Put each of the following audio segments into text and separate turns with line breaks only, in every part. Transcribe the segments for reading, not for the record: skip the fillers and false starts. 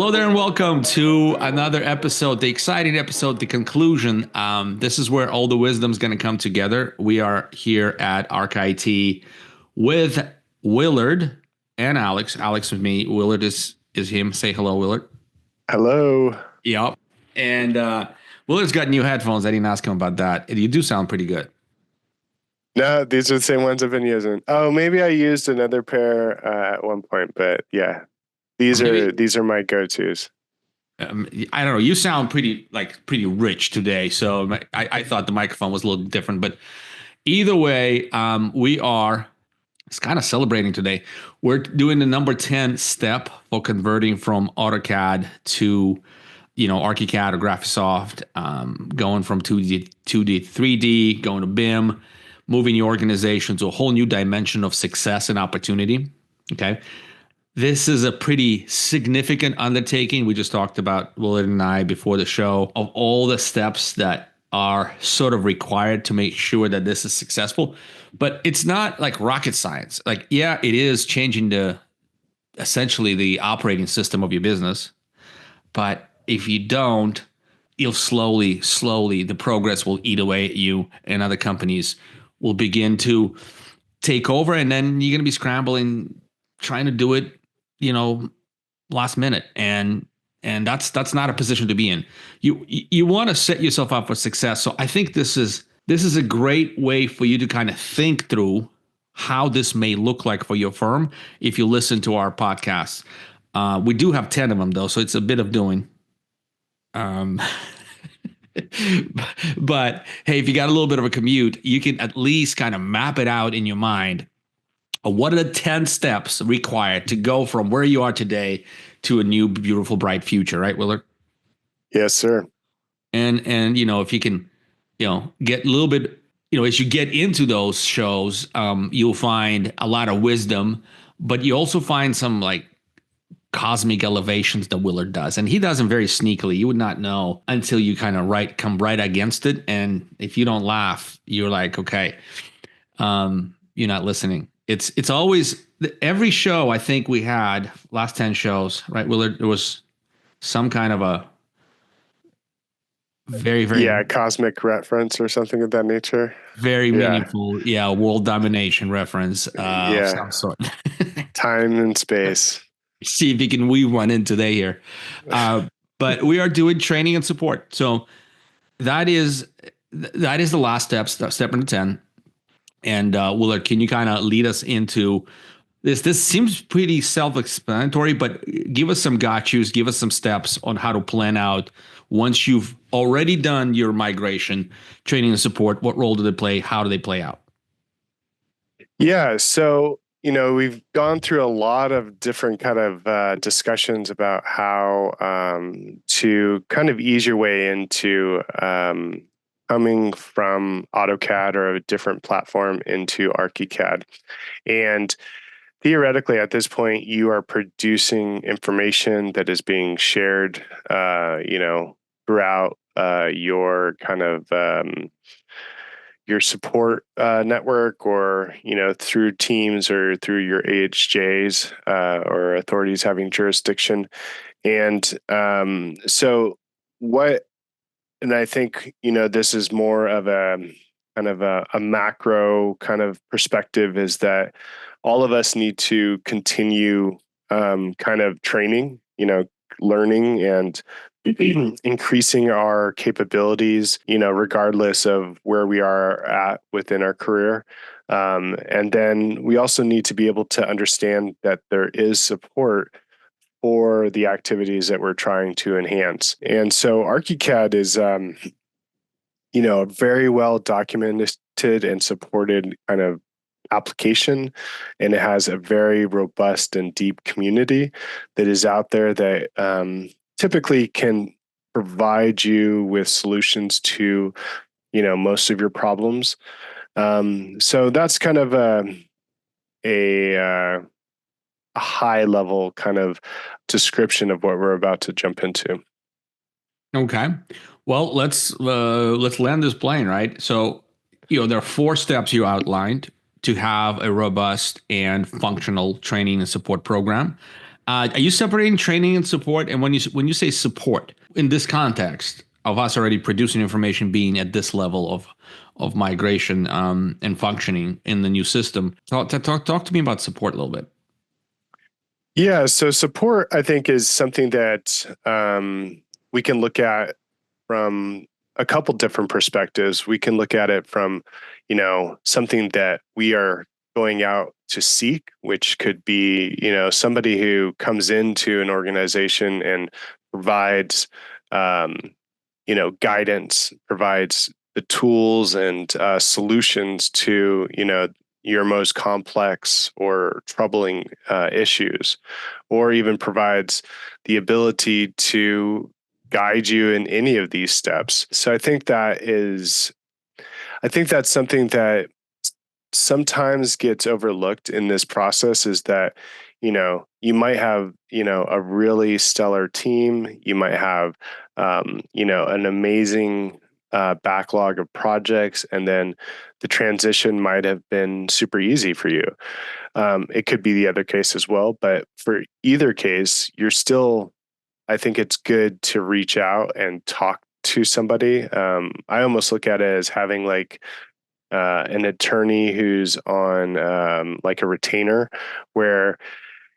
Hello there and welcome to another episode, the exciting episode, the conclusion. This is where all the wisdom is going to come together. We are here at ArchIT with Willard and Alex. Alex with me. Willard is him. Say hello, Willard.
Hello.
Yep. And Willard's got new headphones. I didn't ask him about that. You do sound pretty good.
No, these are the same ones I've been using. Oh, maybe I used another pair at one point, but yeah, these are my go-tos.
I don't know. You sound pretty rich today, so I thought the microphone was a little different. But either way, we are. It's kind of celebrating today. We're doing the number 10 step for converting from AutoCAD to, ArchiCAD or Graphisoft, going from 2D, 3D, going to BIM, moving your organization to a whole new dimension of success and opportunity. Okay. This is a pretty significant undertaking. We just talked about, Willard and I, before the show, of all the steps that are sort of required to make sure that this is successful. But it's not like rocket science. Like, yeah, it is changing essentially the operating system of your business. But if you don't, you'll slowly, the progress will eat away at you, and other companies will begin to take over. And then you're going to be scrambling, trying to do it, last minute. And that's not a position to be in. You want to set yourself up for success. So I think this is a great way for you to kind of think through how this may look like for your firm if you listen to our podcasts. We do have 10 of them though, so it's a bit of doing. But hey, if you got a little bit of a commute, you can at least kind of map it out in your mind. What are the 10 steps required to go from where you are today to a new, beautiful, bright future, right, Willard?
Yes, sir.
And if you can, get a little bit, as you get into those shows, you'll find a lot of wisdom, but you also find some like cosmic elevations that Willard does. And he does them very sneakily. You would not know until you kind of come right against it. And if you don't laugh, you're like, okay, you're not listening. It's always every show I think we had last 10 shows, right, Willard? There was some kind of a very, very
cosmic reference or something of that nature.
Very meaningful, world domination reference of some sort.
Time and space.
See if you can weave one in today here. But we are doing training and support. So that is the last step number 10. And Willard, can you kind of lead us into this? This seems pretty self-explanatory, but give us some got-yous, give us some steps on how to plan out once you've already done your migration, training and support. What role do they play? How do they play out?
Yeah, so we've gone through a lot of different kind of discussions about how to kind of ease your way into coming from AutoCAD or a different platform into ArchiCAD. And theoretically, at this point, you are producing information that is being shared, throughout your kind of your support network, or through teams or through your AHJs or authorities having jurisdiction. And and I think this is more of a kind of a macro kind of perspective, is that all of us need to continue kind of training, learning and increasing our capabilities, regardless of where we are at within our career. And then we also need to be able to understand that there is support for the activities that we're trying to enhance. And so ArchiCAD is, a very well documented and supported kind of application, and it has a very robust and deep community that is out there that typically can provide you with solutions to most of your problems. So that's kind of a high level kind of description of what we're about to jump into.
Okay, well, let's land this plane, right? So there are 4 steps you outlined to have a robust and functional training and support program. Are you separating training and support? And when you say support in this context of us already producing information, being at this level of migration and functioning in the new system, talk to me about support a little bit.
Yeah, so support, I think, is something that we can look at from a couple different perspectives. We can look at it from, something that we are going out to seek, which could be, somebody who comes into an organization and provides, um, guidance, provides the tools and solutions to, your most complex or troubling issues, or even provides the ability to guide you in any of these steps. So I think that's something that sometimes gets overlooked in this process is that, you might have, a really stellar team. You might have, an amazing backlog of projects, and then the transition might have been super easy for you. It could be the other case as well, but for either case, I think it's good to reach out and talk to somebody. I almost look at it as having like an attorney who's on like a retainer, where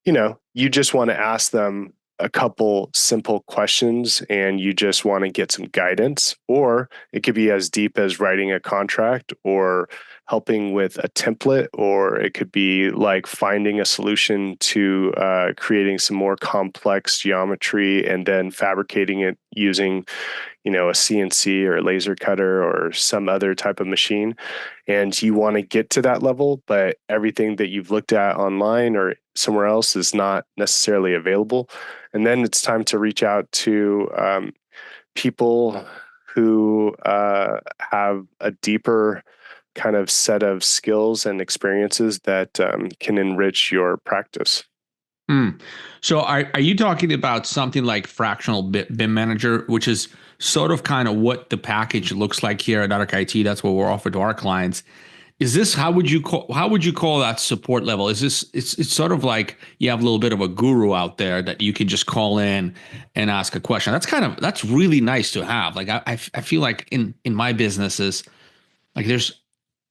you just want to ask them a couple simple questions and you just want to get some guidance. Or it could be as deep as writing a contract or helping with a template, or it could be like finding a solution to creating some more complex geometry and then fabricating it using a CNC or a laser cutter or some other type of machine. And you want to get to that level, but everything that you've looked at online or somewhere else is not necessarily available. And then it's time to reach out to people who have a deeper kind of set of skills and experiences that can enrich your practice.
Hmm. So are you talking about something like fractional BIM manager, which is sort of kind of what the package looks like here at ArchiT? That's what we're offered to our clients. Is this how would you call that support level? Is this it's sort of like you have a little bit of a guru out there that you can just call in and ask a question. That's really nice to have. Like I feel like in my businesses, like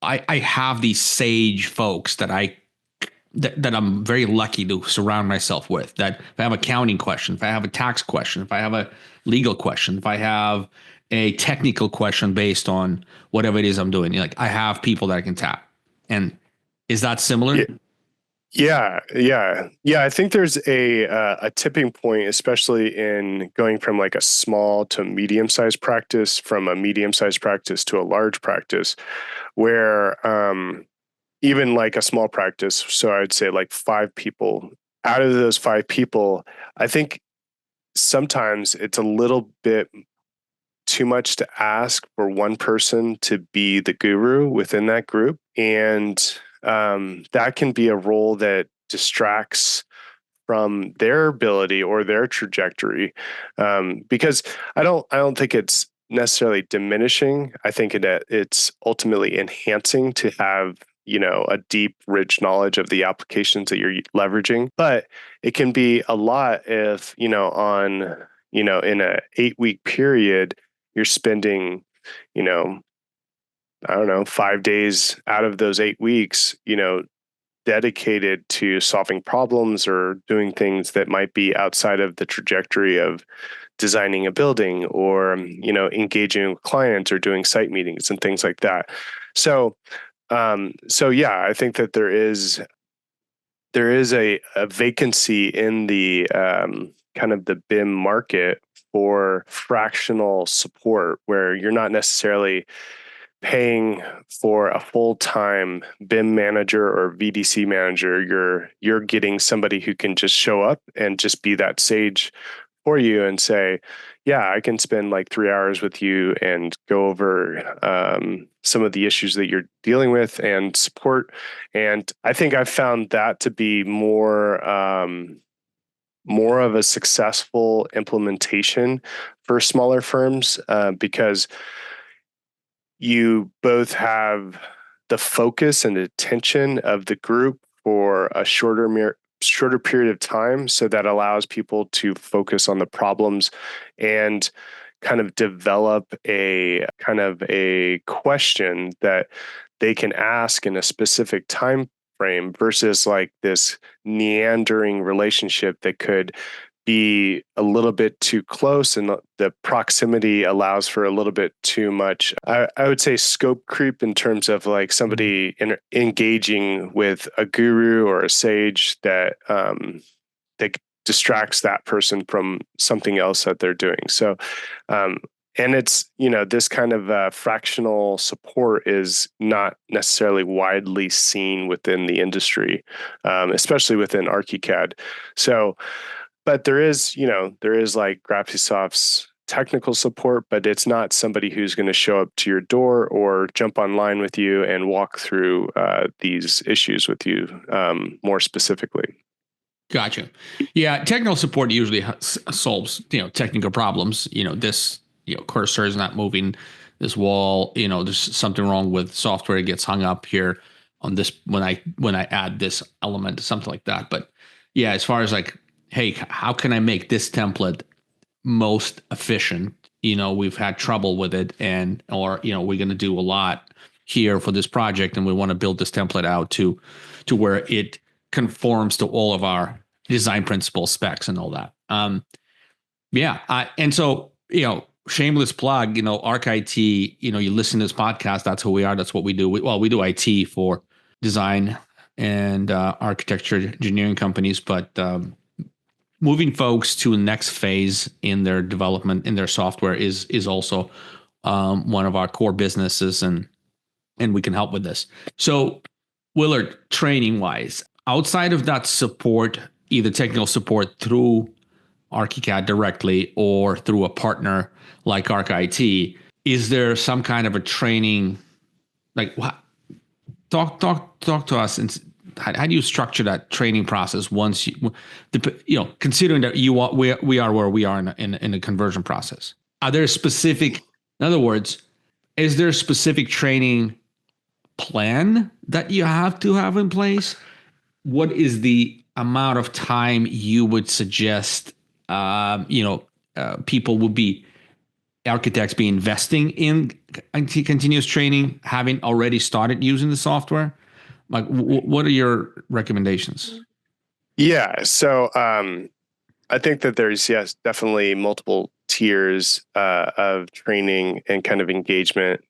I have these sage folks that I'm very lucky to surround myself with. That if I have accounting question, if I have a tax question, if I have a legal question, if I have a technical question based on whatever it is I'm doing, like I have people that I can tap. And is that similar?
Yeah. Yeah. I think there's a tipping point, especially in going from like a small to medium sized practice, from a medium sized practice to a large practice, where even like a small practice, so I'd say like 5 people. Out of those 5 people, I think sometimes it's a little bit too much to ask for one person to be the guru within that group. And that can be a role that distracts from their ability or their trajectory. Because I don't think it's necessarily diminishing. I think it's ultimately enhancing to have a deep, rich knowledge of the applications that you're leveraging. But it can be a lot if on in a 8-week period you're spending you know I don't know 5 days out of those 8 weeks dedicated to solving problems or doing things that might be outside of the trajectory of designing a building, or engaging with clients or doing site meetings and things like that. So yeah, I think that there is a vacancy in the kind of the BIM market for fractional support, where you're not necessarily paying for a full-time BIM manager or VDC manager. You're getting somebody who can just show up and just be that sage for you and say, yeah, I can spend like 3 hours with you and go over some of the issues that you're dealing with and support. And I think I've found that to be more of a successful implementation for smaller firms, because you both have the focus and attention of the group for a shorter shorter period of time, so that allows people to focus on the problems and kind of develop a question that they can ask in a specific time frame versus like this meandering relationship that could be a little bit too close, and the proximity allows for a little bit too much, I would say, scope creep in terms of like somebody engaging with a guru or a sage that distracts that person from something else that they're doing. So and it's, this kind of fractional support is not necessarily widely seen within the industry, especially within ArchiCAD. So but there is like Graphisoft's technical support, but it's not somebody who's going to show up to your door or jump online with you and walk through these issues with you more specifically.
Gotcha. Yeah, technical support usually solves technical problems. This cursor is not moving. This wall, there's something wrong with software. It gets hung up here on this when I add this element, something like that. But yeah, as far as like, hey, how can I make this template most efficient? We've had trouble with it, or we're going to do a lot here for this project, and we want to build this template out to where it conforms to all of our design principles, specs, and all that. And so shameless plug. ArcIT. You listen to this podcast. That's who we are. That's what we do. We do IT for design and architecture engineering companies, but moving folks to the next phase in their development in their software is also one of our core businesses, and we can help with this. So, Willard, training wise, outside of that support, either technical support through ArchiCAD directly or through a partner like ArcIT, is there some kind of a training? Like, talk to us, and how do you structure that training process once considering that we are where we are in a conversion process? Are there specific, in other words, is there a specific training plan that you have to have in place? What is the amount of time you would suggest people would be, architects be investing in continuous training, having already started using the software? Like, what are your recommendations?
Yeah. So I think that there's, yes, definitely multiple tiers of training and kind of engagement,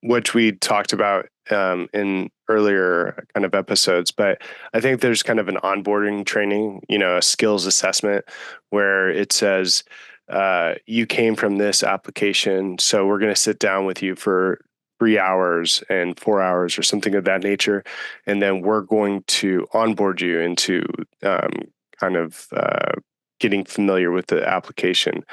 which we talked about in earlier kind of episodes. But I think there's kind of an onboarding training, a skills assessment where it says, you came from this application, so we're going to sit down with you for 3 hours and 4 hours or something of that nature. And then we're going to onboard you into getting familiar with the application.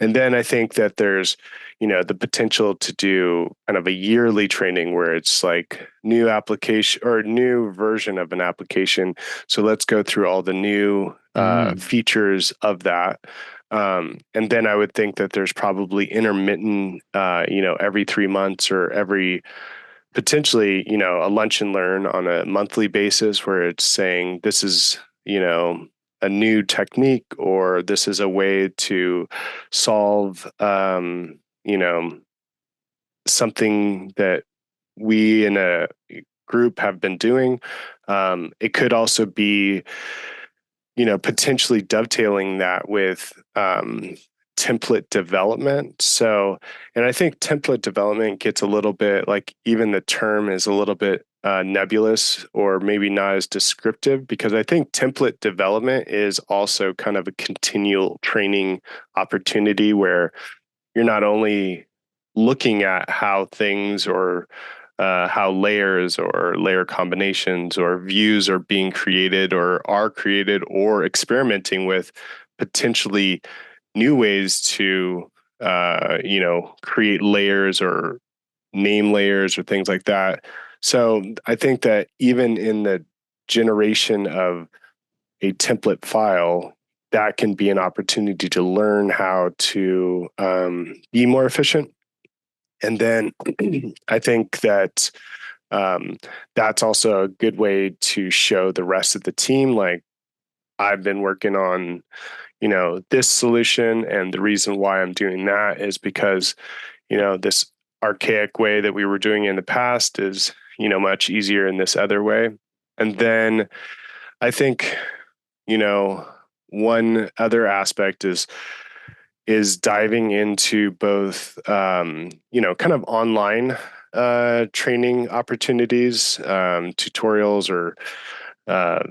And then I think that there's, the potential to do kind of a yearly training where it's like new application or new version of an application. So let's go through all the new features of that. And then I would think that there's probably intermittent, every 3 months or every potentially, a lunch and learn on a monthly basis where it's saying this is, a new technique, or this is a way to solve, something that we in a group have been doing. It could also be, potentially dovetailing that with template development. So, and I think template development gets a little bit, like, even the term is a little bit nebulous or maybe not as descriptive, because I think template development is also kind of a continual training opportunity where you're not only looking at how things or how layers or layer combinations or views are being created or are created, or experimenting with potentially new ways to create layers or name layers or things like that. So I think that even in the generation of a template file, that can be an opportunity to learn how to be more efficient. And then I think that that's also a good way to show the rest of the team, like, I've been working on, this solution, and the reason why I'm doing that is because, this archaic way that we were doing in the past is, much easier in this other way. And then I think, one other aspect is diving into both, kind of online training opportunities, tutorials, or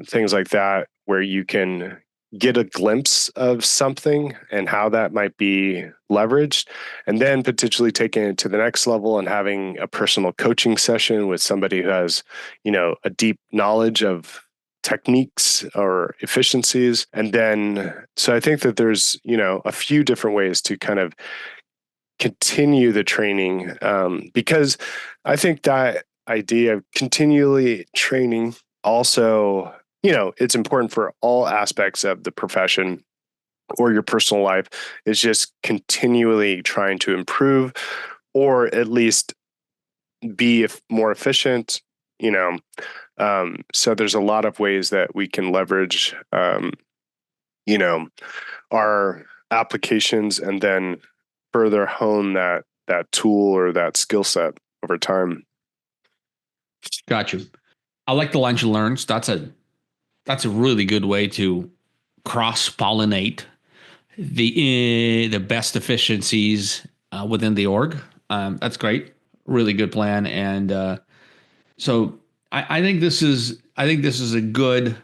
things like that, where you can get a glimpse of something and how that might be leveraged, and then potentially taking it to the next level and having a personal coaching session with somebody who has, a deep knowledge of techniques or efficiencies. And then, so I think that there's, a few different ways to kind of continue the training, because I think that idea of continually training also, it's important for all aspects of the profession or your personal life, is just continually trying to improve, or at least be more efficient, so there's a lot of ways that we can leverage, you know, our applications, and then further hone that tool or that skill set over time.
Got you. I like the lunch and learns. That's a really good way to cross pollinate the best efficiencies within the org. That's great. Really good plan. And so I think this is a good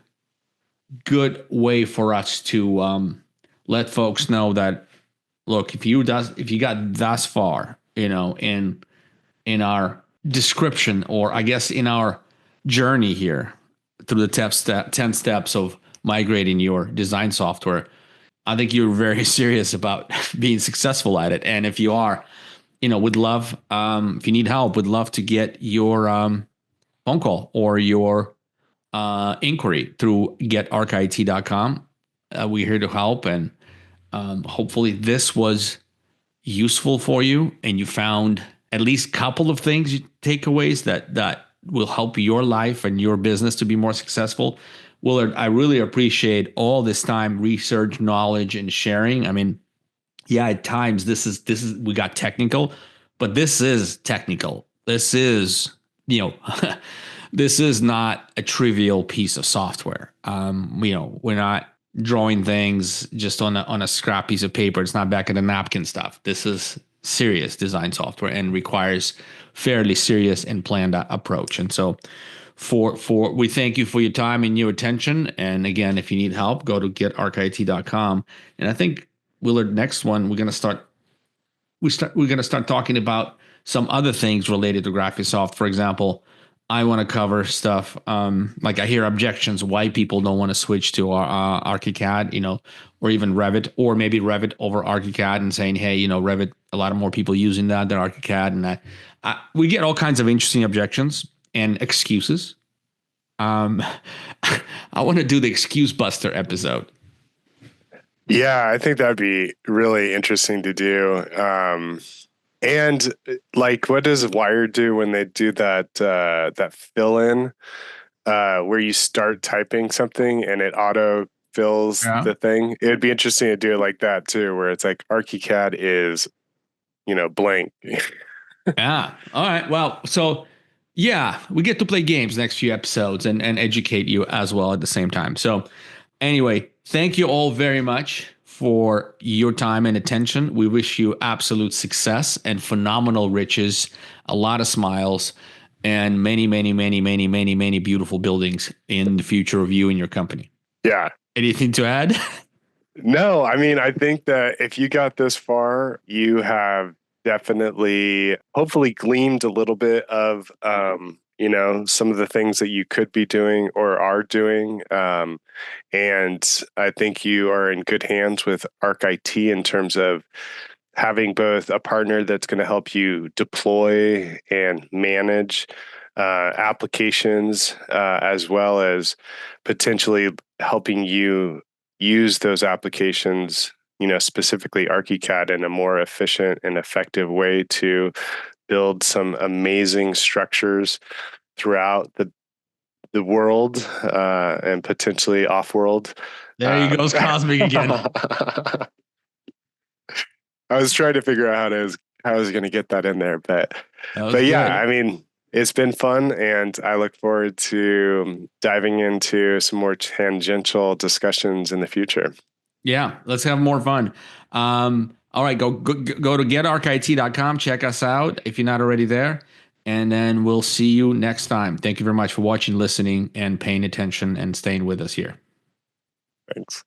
way for us to let folks know that, look, if you got thus far, in our description, or I guess in our journey here through the 10 steps of migrating your design software, I think you're very serious about being successful at it. And if you are, would love, if you need help, would love to get your phone call or your inquiry through getarchit.com. We're here to help. And hopefully this was useful for you, and you found at least a couple of things, takeaways that will help your life and your business to be more successful. Willard, I really appreciate all this time, research, knowledge, and sharing. I mean, yeah, at times this is we got technical, but this is technical. This is, this is not a trivial piece of software. We're not drawing things just on a scrap piece of paper. It's not back of the napkin stuff. This is serious design software and requires fairly serious and planned approach. And so for we thank you for your time and your attention. And again, if you need help, go to getarchit.com. And I think, Willard, next one we're going to start talking about some other things related to Graphisoft. For example, I want to cover stuff like I hear objections why people don't want to switch to our ArchiCAD, or even Revit, or maybe Revit over ArchiCAD, and saying, hey, Revit, a lot of more people using that than ArchiCAD, and we get all kinds of interesting objections and excuses. I want to do the excuse buster episode.
Yeah, I think that'd be really interesting to do. And like, what does Wired do when they do that fill in, where you start typing something and it auto fills the thing? It would be interesting to do it like that too, where it's like ArchiCAD is, blank.
Yeah. All right. Well, so yeah, we get to play games next few episodes and educate you as well at the same time. So anyway, thank you all very much for your time and attention. We wish you absolute success and phenomenal riches, a lot of smiles, and many, many, many, many, many, many beautiful buildings in the future of you and your company.
Yeah.
Anything to add?
No, I mean, I think that if you got this far, you have definitely, hopefully, gleaned a little bit of, some of the things that you could be doing or are doing. And I think you are in good hands with ArchIT in terms of having both a partner that's going to help you deploy and manage applications, as well as potentially helping you use those applications, specifically ArchiCAD, in a more efficient and effective way to build some amazing structures throughout the world and potentially off world.
There he goes, cosmic again.
I was trying to figure out how I was going to get that in there, but yeah,
good.
I mean, it's been fun, and I look forward to diving into some more tangential discussions in the future.
Yeah, let's have more fun. All right, go to getarchit.com. Check us out if you're not already there. And then we'll see you next time. Thank you very much for watching, listening, and paying attention and staying with us here.
Thanks.